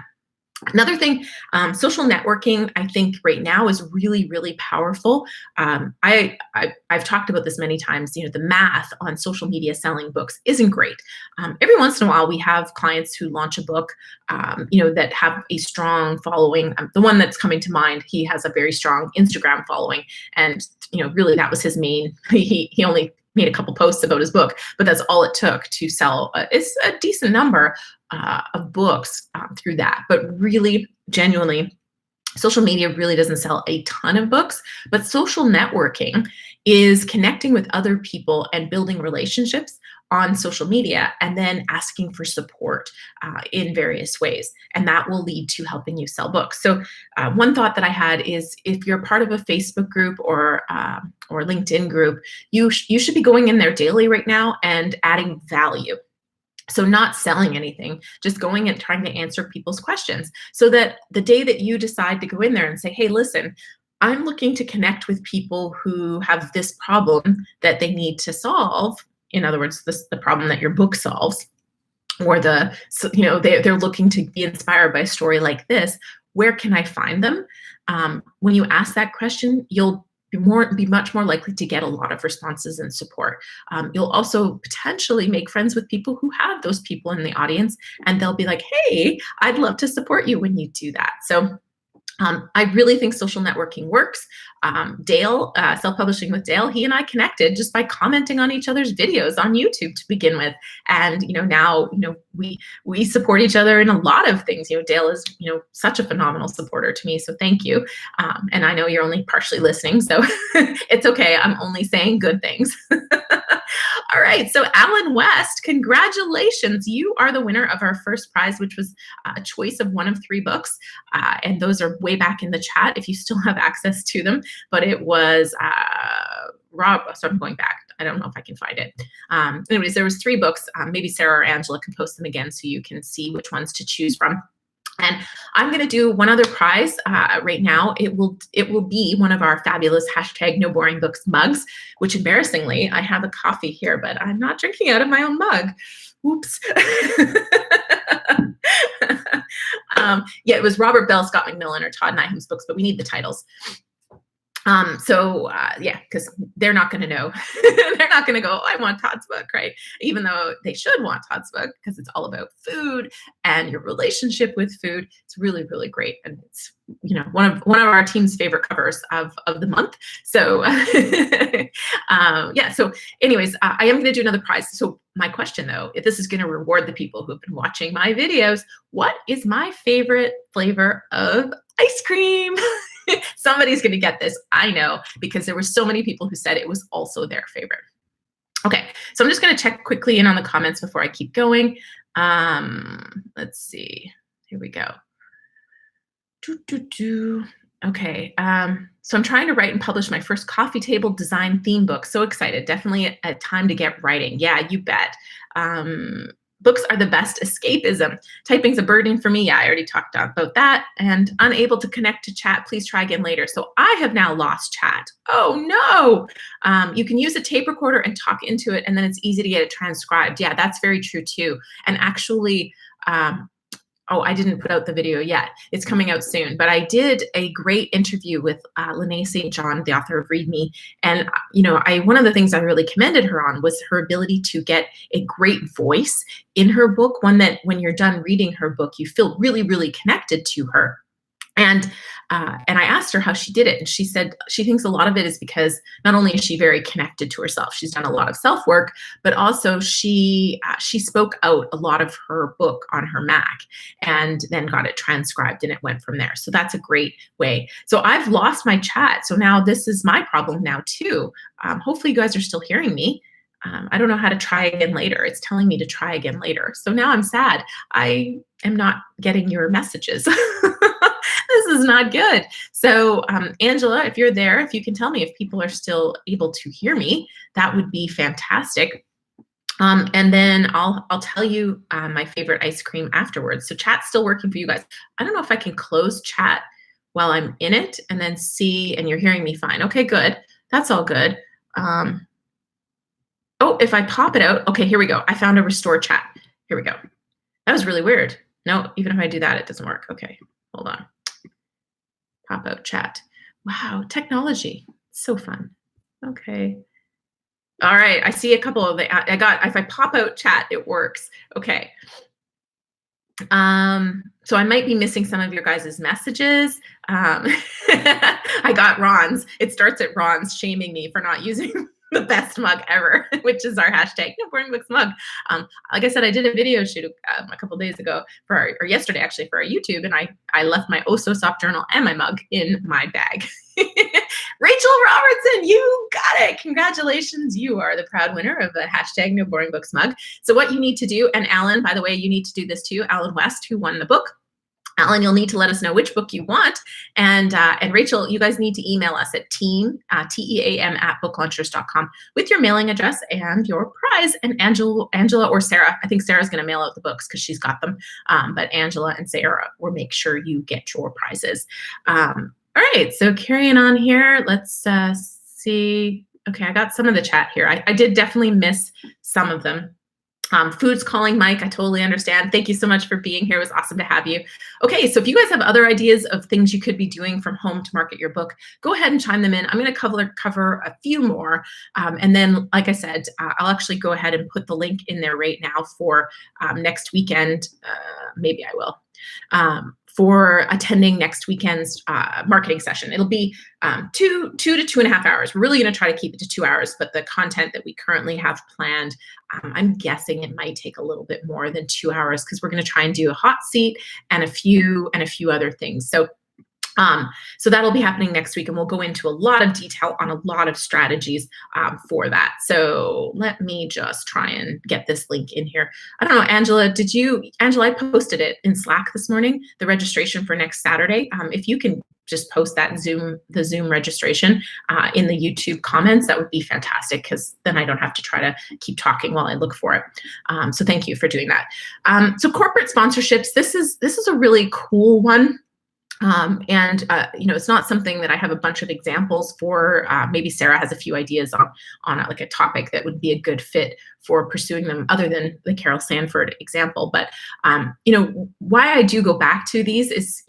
Another thing, social networking, I think right now is really, really powerful. I've talked about this many times. The math on social media selling books isn't great. Every once in a while, we have clients who launch a book, that have a strong following. The one that's coming to mind, he has a very strong Instagram following, and really that was his main. He only made a couple posts about his book, but that's all it took to sell. It's a decent number of books through that. But really, genuinely, social media really doesn't sell a ton of books, but social networking is connecting with other people and building relationships on social media and then asking for support in various ways. And that will lead to helping you sell books. So one thought that I had is if you're part of a Facebook group or LinkedIn group, you should be going in there daily right now and adding value. So not selling anything, just going and trying to answer people's questions so that the day that you decide to go in there and say, hey, listen, I'm looking to connect with people who have this problem that they need to solve. In other words, the problem that your book solves. or they're looking to be inspired by a story like this, where can I find them? When you ask that question, you'll be much more likely to get a lot of responses and support. You'll also potentially make friends with people who have those people in the audience, and they'll be like, hey, I'd love to support you when you do that. So I really think social networking works. Dale, Self-Publishing with Dale, he and I connected just by commenting on each other's videos on YouTube to begin with. And, now, we support each other in a lot of things. Dale is, such a phenomenal supporter to me. So thank you. And I know you're only partially listening, so it's okay. I'm only saying good things. All right, so Alan West, congratulations. You are the winner of our first prize, which was a choice of one of 3 books. And those are way back in the chat if you still have access to them. But it was Rob, so I'm going back. I don't know if I can find it. Anyways, there was 3 books. Maybe Sarah or Angela can post them again so you can see which ones to choose from. And I'm going to do one other prize right now. It will be one of our fabulous #NoBoringBooks mugs, which embarrassingly, I have a coffee here, but I'm not drinking out of my own mug. Oops. Yeah, it was Robert Bell, Scott McMillan, or Todd Nyham's books, but we need the titles. Yeah, because they're not going to know. They're not going to go, oh, I want Todd's book, right? Even though they should want Todd's book, because it's all about food and your relationship with food. It's really, really great. And it's, one of our team's favorite covers of the month. So yeah, so anyways, I am going to do another prize. So my question though, if this is going to reward the people who've been watching my videos, what is my favorite flavor of ice cream? Somebody's going to get this, I know, because there were so many people who said it was also their favorite. Okay, so I'm just going to check quickly in on the comments before I keep going. Let's see. Here we go. Okay, so I'm trying to write and publish my first coffee table design theme book. So excited. Definitely a time to get writing. Yeah, you bet. Books are the best escapism. Typing's a burden for me. Yeah, I already talked about that. And unable to connect to chat. Please try again later. So I have now lost chat. Oh no. You can use a tape recorder and talk into it, and then it's easy to get it transcribed. Yeah, that's very true too. And actually, oh, I didn't put out the video yet. It's coming out soon. But I did a great interview with Lene St. John, the author of Read Me. And, one of the things I really commended her on was her ability to get a great voice in her book, one that when you're done reading her book, you feel really, really connected to her. And I asked her how she did it, and she said she thinks a lot of it is because not only is she very connected to herself, she's done a lot of self-work, but also she spoke out a lot of her book on her Mac and then got it transcribed, and it went from there. So that's a great way. So I've lost my chat, so now this is my problem now too. Hopefully you guys are still hearing me. I don't know how to try again later. It's telling me to try again later. So now I'm sad. I am not getting your messages. This is not good. So Angela, if you're there, if you can tell me if people are still able to hear me, that would be fantastic. And then I'll tell you my favorite ice cream afterwards. So chat's still working for you guys. I don't know if I can close chat while I'm in it and then see, and you're hearing me fine. Okay, good. That's all good. Oh, if I pop it out, okay, here we go. I found a restore chat. Here we go. That was really weird. No, even if I do that, it doesn't work. Okay, hold on. Pop out chat. Wow, technology. So fun. Okay. All right, I see a couple of the, if I pop out chat, it works. Okay. So I might be missing some of your guys' messages. I got Ron's. It starts at Ron's shaming me for not using the best mug ever, which is our #NoBoringBooks mug. Like I said, I did a video shoot a couple days ago or yesterday actually for our YouTube, and I left my Oh So Soft journal and my mug in my bag. Rachel Robertson, you got it. Congratulations. You are the proud winner of the #NoBoringBooks mug. So what you need to do, and Alan, by the way, you need to do this too, Alan West, who won the book. Alan, you'll need to let us know which book you want. And Rachel, you guys need to email us at team, TEAM @booklaunchers.com with your mailing address and your prize. And Angela or Sarah, I think Sarah's going to mail out the books because she's got them. But Angela and Sarah will make sure you get your prizes. All right, so carrying on here, let's see. Okay, I got some of the chat here. I did definitely miss some of them. Food's calling, Mike. I totally understand. Thank you so much for being here. It was awesome to have you. Okay, so if you guys have other ideas of things you could be doing from home to market your book, go ahead and chime them in. I'm going to cover a few more. And then, like I said, I'll actually go ahead and put the link in there right now for next weekend. Maybe I will. For attending next weekend's marketing session. It'll be 2 to 2.5 hours. We're really going to try to keep it to 2 hours, but the content that we currently have planned, I'm guessing it might take a little bit more than 2 hours because we're going to try and do a hot seat and a few other things. So that'll be happening next week, and we'll go into a lot of detail on a lot of strategies for that. So let me just try and get this link in here. I don't know, Angela, Angela, I posted it in Slack this morning, the registration for next Saturday. If you can just post that the Zoom registration in the YouTube comments, that would be fantastic, because then I don't have to try to keep talking while I look for it. So thank you for doing that. So corporate sponsorships, this is a really cool one. It's not something that I have a bunch of examples for. Maybe Sarah has a few ideas on like a topic that would be a good fit for pursuing them, other than the Carol Sanford example. But why I do go back to these is,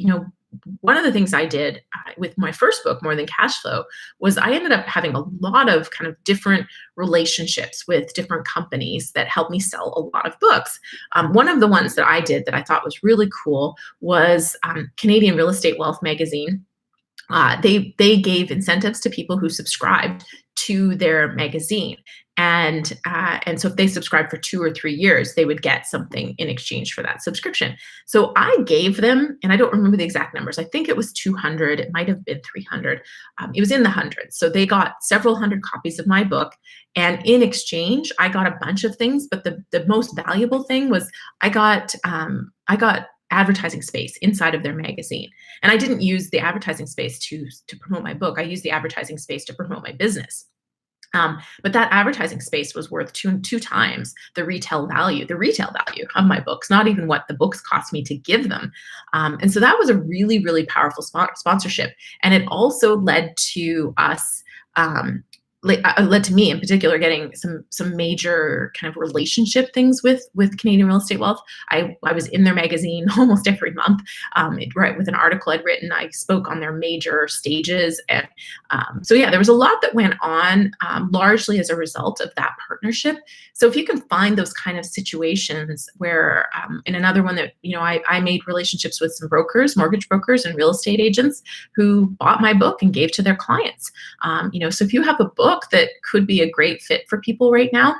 one of the things I did with my first book, More Than Cash Flow, was I ended up having a lot of kind of different relationships with different companies that helped me sell a lot of books. One of the ones that I did that I thought was really cool was Canadian Real Estate Wealth magazine. They gave incentives to people who subscribed to their magazine. And so if they subscribed for 2 or 3 years, they would get something in exchange for that subscription. So I gave them, and I don't remember the exact numbers, I think it was 200, it might have been 300. It was in the hundreds. So they got several hundred copies of my book. And in exchange, I got a bunch of things, but the most valuable thing was I got advertising space inside of their magazine. And I didn't use the advertising space to promote my book. I used the advertising space to promote my business. But that advertising space was worth two times the retail value of my books, not even what the books cost me to give them. And so that was a really, really powerful sponsorship. And it also led to us, led to me in particular getting some major kind of relationship things with Canadian Real Estate Wealth. I was in their magazine almost every month, right, with an article I'd written. I spoke on their major stages, and so yeah, there was a lot that went on, largely as a result of that partnership. So if you can find those kind of situations where, in another one that I made relationships with some brokers, mortgage brokers, and real estate agents who bought my book and gave to their clients. So if you have a book that could be a great fit for people right now,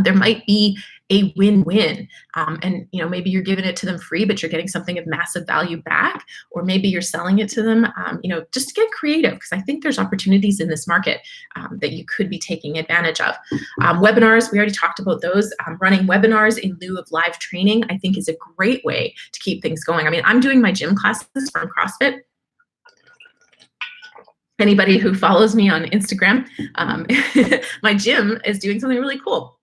there might be a win-win. And maybe you're giving it to them free, but you're getting something of massive value back, or maybe you're selling it to them, just to get creative, because I think there's opportunities in this market that you could be taking advantage of. Webinars, we already talked about those. Running webinars in lieu of live training, I think, is a great way to keep things going. I mean, I'm doing my gym classes from CrossFit. Anybody who follows me on Instagram, my gym is doing something really cool.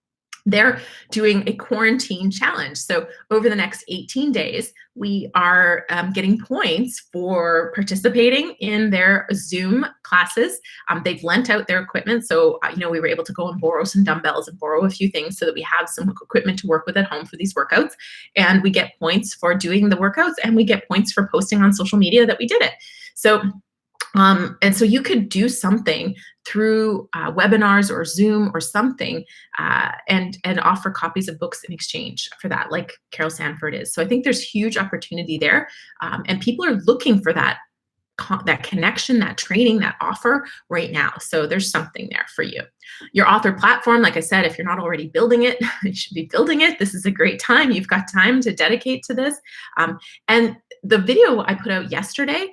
They're doing a quarantine challenge. So over the next 18 days, we are getting points for participating in their Zoom classes. They've lent out their equipment. So, we were able to go and borrow some dumbbells and borrow a few things so that we have some equipment to work with at home for these workouts. And we get points for doing the workouts, and we get points for posting on social media that we did it. So, and so you could do something through webinars or Zoom or something, and offer copies of books in exchange for that, like Carol Sanford is. So I think there's huge opportunity there, and people are looking for that connection, that training, that offer right now. So there's something there for you. Your author platform, like I said, if you're not already building it, you should be building it. This is a great time. You've got time to dedicate to this. And the video I put out yesterday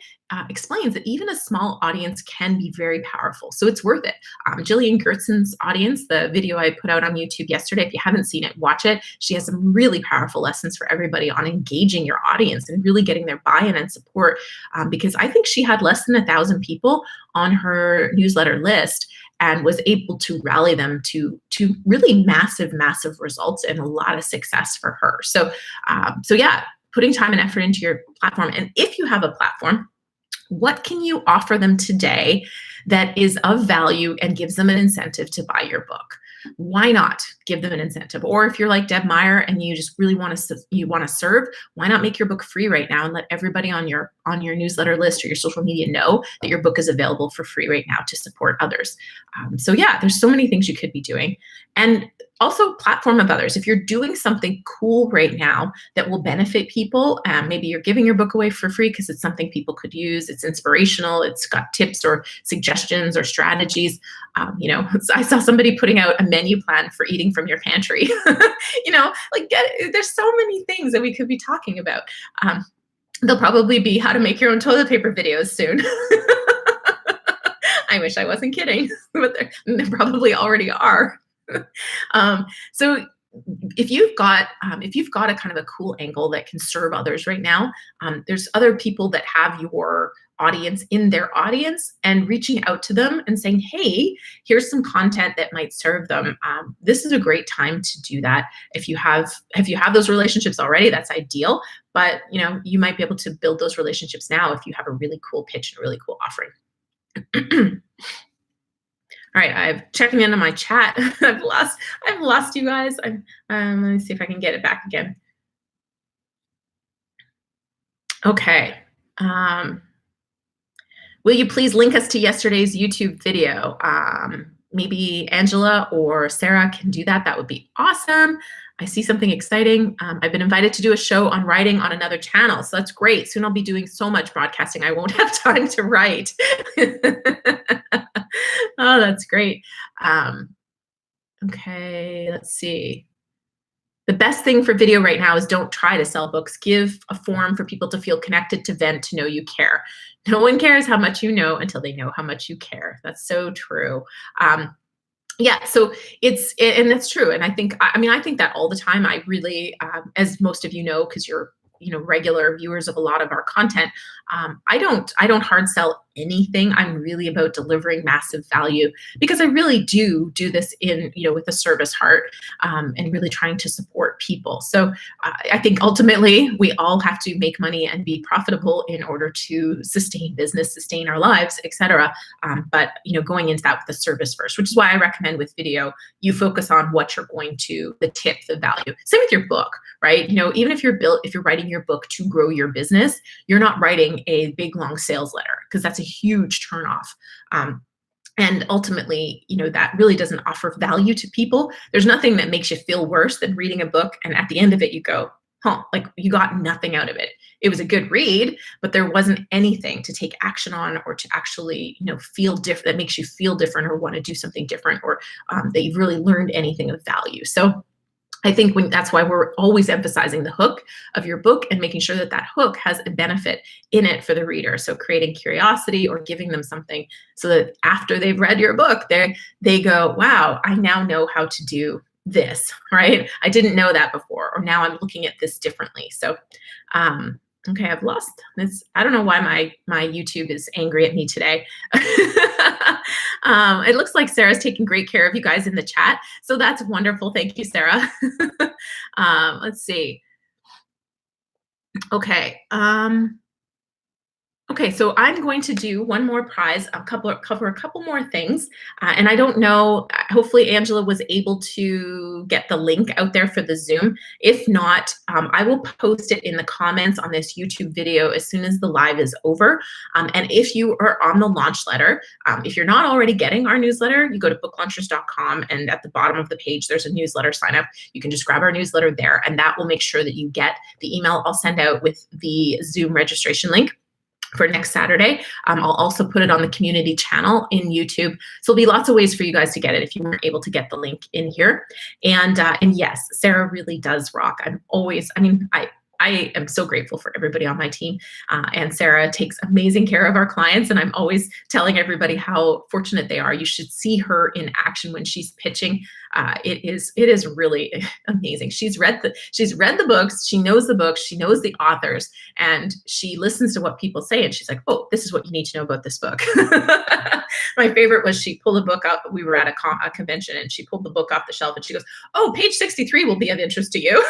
explains that even a small audience can be very powerful. So it's worth it. Jillian Gertson's audience, the video I put out on YouTube yesterday, if you haven't seen it, watch it. She has some really powerful lessons for everybody on engaging your audience and really getting their buy-in and support, because I think she had less than 1,000 people on her newsletter list and was able to rally them to really massive results and a lot of success for her. So yeah, putting time and effort into your platform. And if you have a platform, what can you offer them today that is of value and gives them an incentive to buy your book? why not give them an incentive? Or if you're like Deb Meyer and you just really want to serve, why not make your book free right now and let everybody on your newsletter list or your social media know that your book is available for free right now to support others. So yeah, there's so many things you could be doing. And also platform of others. If you're doing something cool right now that will benefit people, maybe you're giving your book away for free because it's something people could use, it's inspirational, it's got tips or suggestions or strategies. I saw somebody putting out a menu plan for eating from your pantry. There's so many things that we could be talking about. There'll probably be how to make your own toilet paper videos soon. I wish I wasn't kidding, but there probably already are. So if you've got a kind of a cool angle that can serve others right now, there's other people that have your audience in their audience, and reaching out to them and saying, hey, here's some content that might serve them. This is a great time to do that. If you have those relationships already, that's ideal. But you might be able to build those relationships now if you have a really cool pitch and a really cool offering. All right, I'm checking into my chat. I've lost you guys. Let me see if I can get it back again. Okay. Will you please link us to yesterday's YouTube video? Maybe Angela or Sarah can do that. That would be awesome. I see something exciting. I've been invited to do a show on writing on another channel, so that's great. Soon I'll be doing so much broadcasting, I won't have time to write. Oh, that's great. Okay, let's see. The best thing for video right now is don't try to sell books. Give a forum for people to feel connected, to vent, to know you care. No one cares how much you know until they know how much you care. That's so true. Yeah, so and that's true. And I think that all the time. I really, as most of you know, because you're regular viewers of a lot of our content, I don't hard sell anything. I'm really about delivering massive value, because I really do this in with a service heart, and really trying to support people. So I think ultimately we all have to make money and be profitable in order to sustain business, sustain our lives, etc. But going into that with the service first, which is why I recommend with video, you focus on what you're going to, the tip, the value. Same with your book, right? Even if you're writing your book to grow your business, you're not writing a big long sales letter, because that's a huge turnoff. And ultimately, that really doesn't offer value to people. There's nothing that makes you feel worse than reading a book and at the end of it you go, like you got nothing out of it. It was a good read, but there wasn't anything to take action on, or to actually, feel different, that makes you feel different or want to do something different, or that you've really learned anything of value. So I think that's why we're always emphasizing the hook of your book and making sure that that hook has a benefit in it for the reader. So creating curiosity, or giving them something so that after they've read your book, they go, wow, I now know how to do this, right? I didn't know that before, or now I'm looking at this differently. So, okay, I've lost this. I don't know why my YouTube is angry at me today. It looks like Sarah's taking great care of you guys in the chat, so that's wonderful. Thank you, Sarah. Let's see. Okay. Okay, so I'm going to do one more prize, cover a couple more things. And I don't know, hopefully Angela was able to get the link out there for the Zoom. If not, I will post it in the comments on this YouTube video as soon as the live is over. And if you are on the launch letter, if you're not already getting our newsletter, you go to booklaunchers.com, and at the bottom of the page, there's a newsletter sign up. You can just grab our newsletter there, and that will make sure that you get the email I'll send out with the Zoom registration link for next Saturday. I'll also put it on the community channel in YouTube. So there'll be lots of ways for you guys to get it if you weren't able to get the link in here. And yes, Sarah really does rock. I am so grateful for everybody on my team, and Sarah takes amazing care of our clients, and I'm always telling everybody how fortunate they are. You should see her in action when she's pitching. It is really amazing. She's read the books, she knows the books, she knows the authors, and she listens to what people say, and she's like, oh, this is what you need to know about this book. My favorite was she pulled a book up. We were at a convention, and she pulled the book off the shelf, and she goes, oh, page 63 will be of interest to you.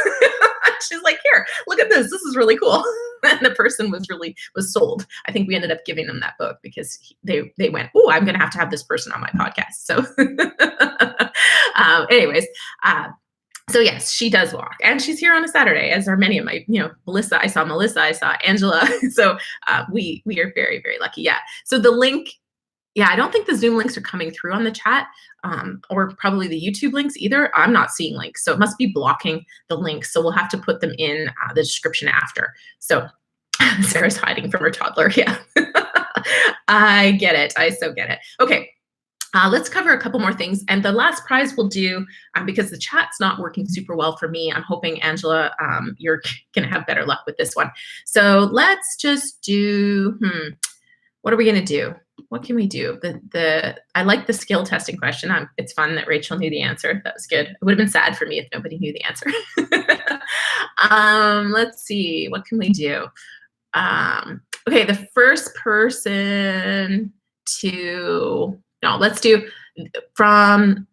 She's like, here, look at this. This is really cool. And the person was sold. I think we ended up giving them that book because they went, oh, I'm going to have this person on my podcast. So Anyways, so yes, she does walk, and she's here on a Saturday, as are many of my, Melissa. I saw Melissa. I saw Angela. So we are very, very lucky. Yeah. So the link. Yeah, I don't think the Zoom links are coming through on the chat, or probably the YouTube links either. I'm not seeing links, so it must be blocking the links. So we'll have to put them in the description after. So Sarah's hiding from her toddler. Yeah, I get it. I so get it. Okay. Let's cover a couple more things. And the last prize we'll do, because the chat's not working super well for me, I'm hoping, Angela, you're going to have better luck with this one. So let's just do, what are we going to do? What can we do? I like the skill testing question. It's fun that Rachel knew the answer. That was good. It would have been sad for me if nobody knew the answer. Let's see. What can we do? Okay, the first person to... No, let's go from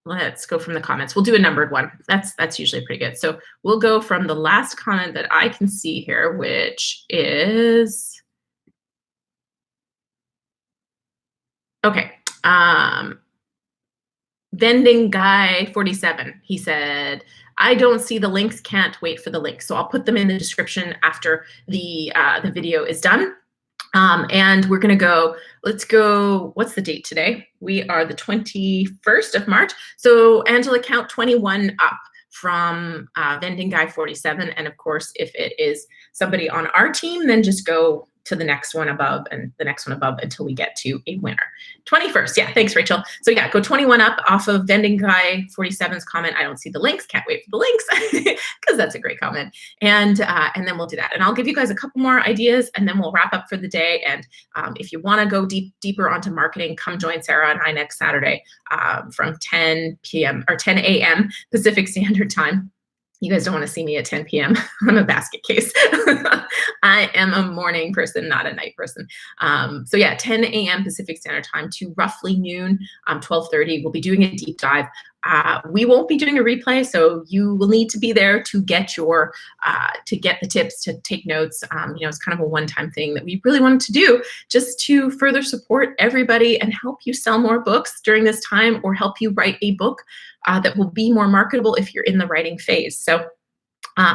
the comments. We'll do a numbered one. That's usually pretty good. So we'll go from the last comment that I can see here, which is, okay. Vending Guy 47. He said, I don't see the links, can't wait for the links. So I'll put them in the description after the video is done. And we're going to go, let's go, what's the date today? We are the 21st of March. So Angela, count 21 up from Vending Guy 47. And of course, if it is somebody on our team, then just go to the next one above and the next one above until we get to a winner. 21st. Yeah, thanks, Rachel. So yeah, go 21 up off of Vending Guy 47's comment. I don't see the links. Can't wait for the links, because that's a great comment. And then we'll do that. And I'll give you guys a couple more ideas, and then we'll wrap up for the day. And if you want to go deeper onto marketing, come join Sarah and I next Saturday from 10 p.m. or 10 a.m. Pacific Standard Time. You guys don't want to see me at 10 p.m. I'm a basket case. I am a morning person, not a night person. So yeah, 10 a.m. Pacific Standard Time to roughly noon, 12:30. We'll be doing a deep dive. We won't be doing a replay, so you will need to be there to get your to get the tips, to take notes. It's kind of a one-time thing that we really wanted to do, just to further support everybody and help you sell more books during this time, or help you write a book that will be more marketable if you're in the writing phase. So,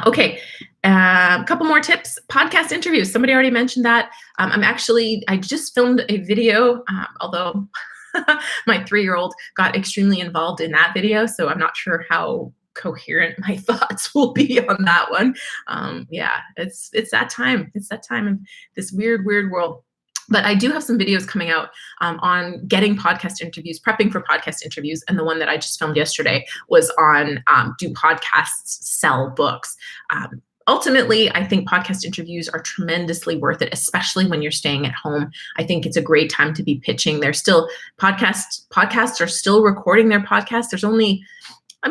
okay, a couple more tips. Podcast interviews. Somebody already mentioned that. I just filmed a video, although my 3-year-old got extremely involved in that video, so I'm not sure how coherent my thoughts will be on that one. Yeah, it's that time. It's that time of this weird world. But I do have some videos coming out on getting podcast interviews, prepping for podcast interviews. And the one that I just filmed yesterday was on do podcasts sell books? Ultimately, I think podcast interviews are tremendously worth it, especially when you're staying at home. I think it's a great time to be pitching. There's still podcasts are still recording their podcasts. There's only,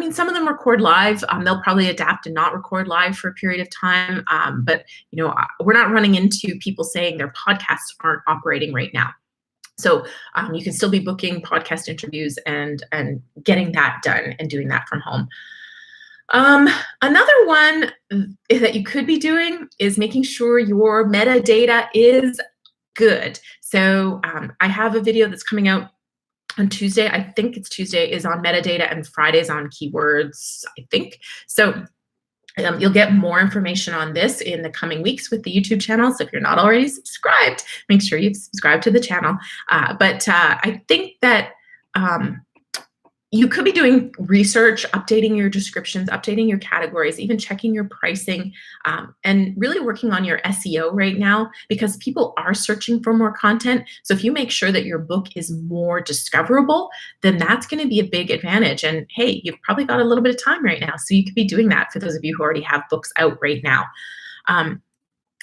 some of them record live. They'll probably adapt and not record live for a period of time. But we're not running into people saying their podcasts aren't operating right now. So you can still be booking podcast interviews and getting that done and doing that from home. Another one that you could be doing is making sure your metadata is good. So I have a video that's coming out on Tuesday. I think it's Tuesday, is on metadata, and Friday's on keywords, I think. So you'll get more information on this in the coming weeks with the YouTube channel. So if you're not already subscribed, make sure you've subscribed to the channel. But I think that you could be doing research, updating your descriptions, updating your categories, even checking your pricing, and really working on your SEO right now, because people are searching for more content. So if you make sure that your book is more discoverable, then that's going to be a big advantage. And hey, you've probably got a little bit of time right now, so you could be doing that for those of you who already have books out right now.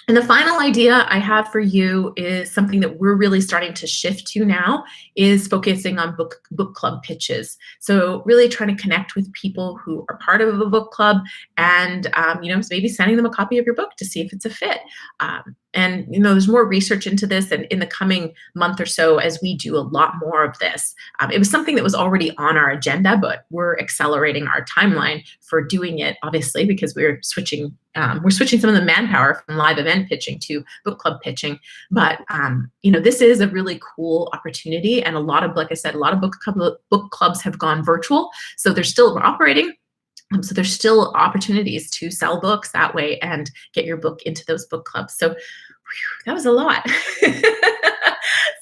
And the final idea I have for you is something that we're really starting to shift to now, is focusing on book club pitches. So really trying to connect with people who are part of a book club, and maybe sending them a copy of your book to see if it's a fit. and there's more research into this, and in the coming month or so, as we do a lot more of this, it was something that was already on our agenda, but we're accelerating our timeline for doing it, obviously, because we're switching some of the manpower from live event pitching to book club pitching. But this is a really cool opportunity, and like I said, a lot of book clubs have gone virtual, so they're still operating. So there's still opportunities to sell books that way and get your book into those book clubs. So that was a lot.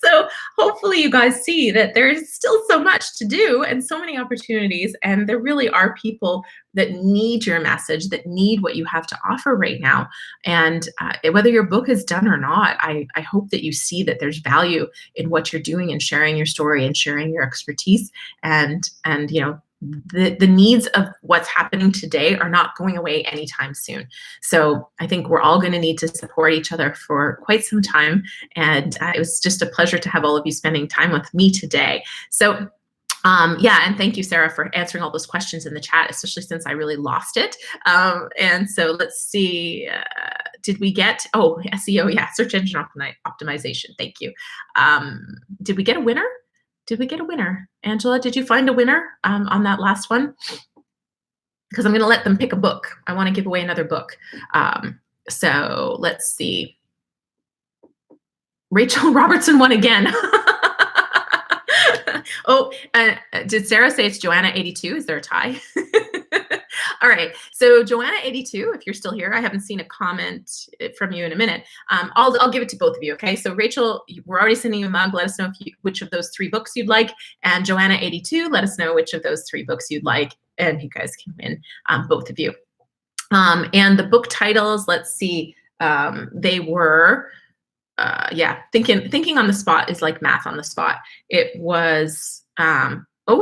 So hopefully you guys see that there is still so much to do and so many opportunities, and there really are people that need your message, that need what you have to offer right now. And whether your book is done or not, I hope that you see that there's value in what you're doing and sharing your story and sharing your expertise, and the needs of what's happening today are not going away anytime soon. So I think we're all going to need to support each other for quite some time. And it was just a pleasure to have all of you spending time with me today. So and thank you, Sarah, for answering all those questions in the chat, especially since I really lost it. And so let's see, did we get, SEO, search engine optimization, thank you. Did we get a winner? Did we get a winner? Angela, did you find a winner on that last one? Because I'm going to let them pick a book. I want to give away another book. So let's see. Rachel Robertson won again. Did Sarah say it's Joanna 82? Is there a tie? All right, so Joanna 82, if you're still here, I haven't seen a comment from you in a minute. I'll give it to both of you, okay? So Rachel, we're already sending you a mug. Let us know which of those 3 books you'd like. And Joanna 82, let us know which of those 3 books you'd like. And you guys can win, both of you. And the book titles, let's see, they were, thinking on the spot is like math on the spot. It was,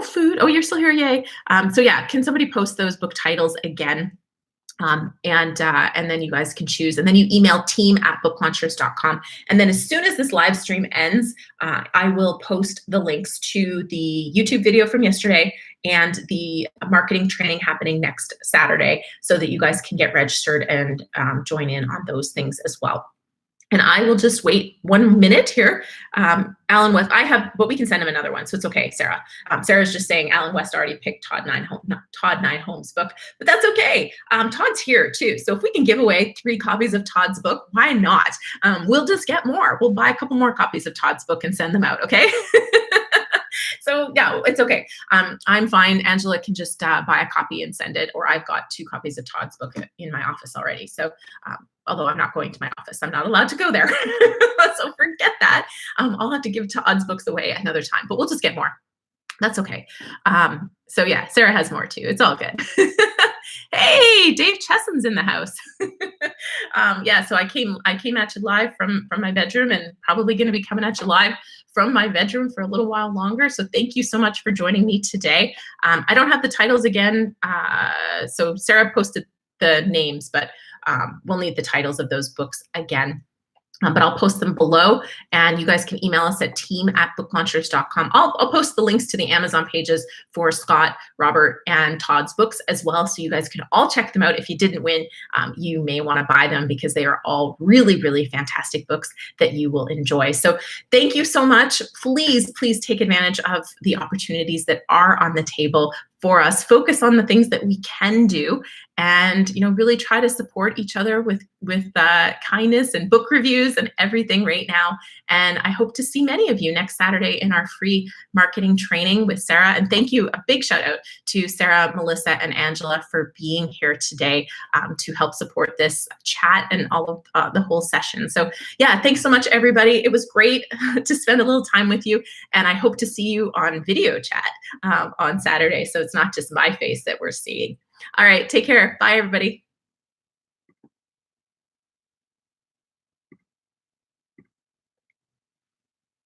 food. Oh, you're still here. Yay. So yeah, can somebody post those book titles again? And then you guys can choose, and then you email team@booklaunchers.com. And then as soon as this live stream ends, I will post the links to the YouTube video from yesterday and the marketing training happening next Saturday, so that you guys can get registered and join in on those things as well. And I will just wait 1 minute here. Alan West, but we can send him another one, so it's okay, Sarah. Sarah's just saying Alan West already picked Todd Nineholm's book, but that's okay. Todd's here too, so if we can give away 3 copies of Todd's book, why not? We'll just get more. We'll buy a couple more copies of Todd's book and send them out, okay? So yeah, it's okay. I'm fine. Angela can just buy a copy and send it, or I've got 2 copies of Todd's book in my office already. So although I'm not going to my office, I'm not allowed to go there. So forget that. I'll have to give Todd's books away another time, but we'll just get more. That's okay. So yeah, Sarah has more too. It's all good. Hey, Dave Chesson's in the house. So I came at you live from my bedroom, and probably going to be coming at you live from my bedroom for a little while longer. So thank you so much for joining me today. I don't have the titles again. So Sarah posted the names, but we'll need the titles of those books again. But I'll post them below, and you guys can email us at team@booklaunchers.com. I'll post the links to the Amazon pages for Scott, Robert, and Todd's books as well, so you guys can all check them out. If you didn't win, you may want to buy them, because they are all really, really fantastic books that you will enjoy. So thank you so much. Please, please take advantage of the opportunities that are on the table for us. Focus on the things that we can do, and really try to support each other with kindness and book reviews and everything right now. And I hope to see many of you next Saturday in our free marketing training with Sarah. And thank you, a big shout out to Sarah, Melissa, and Angela for being here today to help support this chat and all of the whole session. So yeah, thanks so much, everybody. It was great to spend a little time with you, and I hope to see you on video chat on Saturday, so it's not just my face that we're seeing. All right, take care. Bye, everybody.